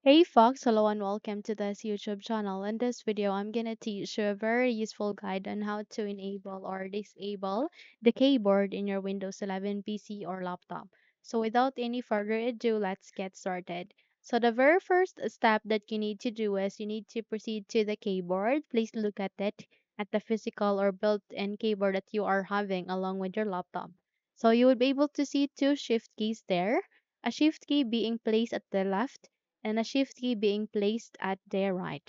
Hey Fox, hello and welcome to this YouTube channel. In this video, I'm gonna teach you a very useful guide on how to enable or disable the keyboard in your Windows 11 PC or laptop. So without any further ado, let's get started. So the very first step that you need to do is you need to proceed to the keyboard. Please look at it at the physical or built-in keyboard that you are having along with your laptop. So you would be able to see two shift keys there, a shift key being placed at the left and a shift key being placed at their right.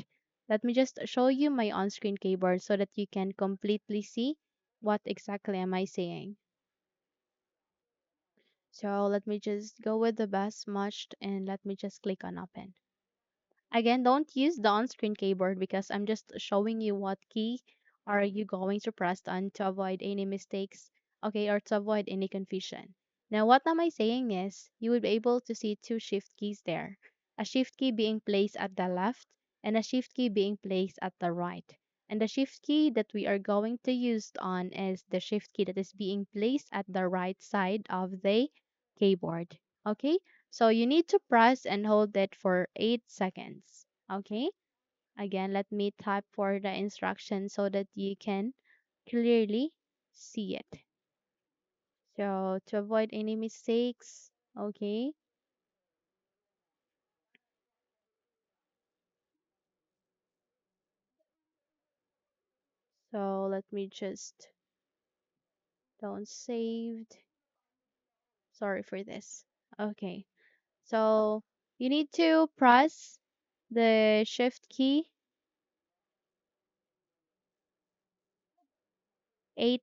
Let me just show you my on-screen keyboard so that you can completely see what exactly am I saying. So let me just go with the best matched and let me just click on open. Again, don't use the on-screen keyboard because I'm just showing you what key are you going to press on to avoid any mistakes, okay, or to avoid any confusion. Now, what am I saying is you will be able to see two shift keys there, a shift key being placed at the left and a shift key being placed at the right. And the shift key that we are going to use on is the shift key that is being placed at the right side of the keyboard. Okay? So you need to press and hold it for 8 seconds. Okay? Again, let me type for the instructions so that you can clearly see it. So to avoid any mistakes, okay? So let me just don't saved. Sorry for this. Okay. So you need to press the shift key 8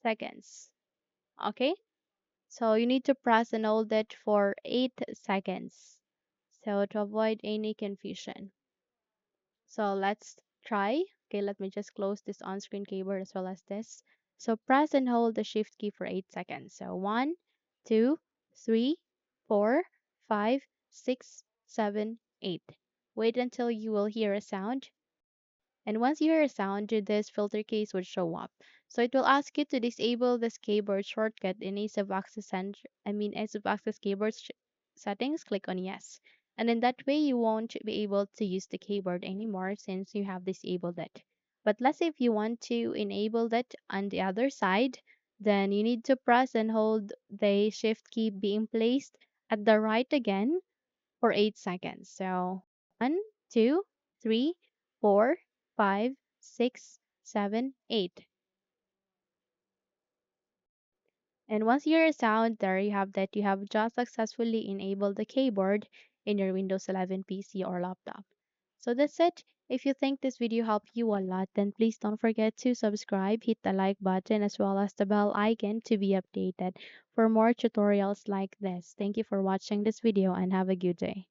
seconds. Okay? So you need to press and hold it for 8 seconds. So to avoid any confusion. So let's try. Okay, let me just close this on-screen keyboard as well as this. So press and hold the shift key for 8 seconds. So 1, 2, 3, 4, 5, 6, 7, 8. Wait until you will hear a sound. And once you hear a sound, this filter case would show up. So it will ask you to disable this keyboard shortcut in Ease of Access Ease of Access keyboard settings. Click on yes. And in that way, you won't be able to use the keyboard anymore since you have disabled it. But let's say if you want to enable that on the other side, then you need to press and hold the shift key being placed at the right again for 8 seconds. So 1, 2, 3, 4, 5, 6, 7, 8. And once you hear a sound, there you have that you have just successfully enabled the keyboard in your Windows 11 PC or laptop. So that's it. If you think this video helped you a lot, then please don't forget to subscribe, hit the like button as well as the bell icon to be updated for more tutorials like this. Thank you for watching this video and have a good day.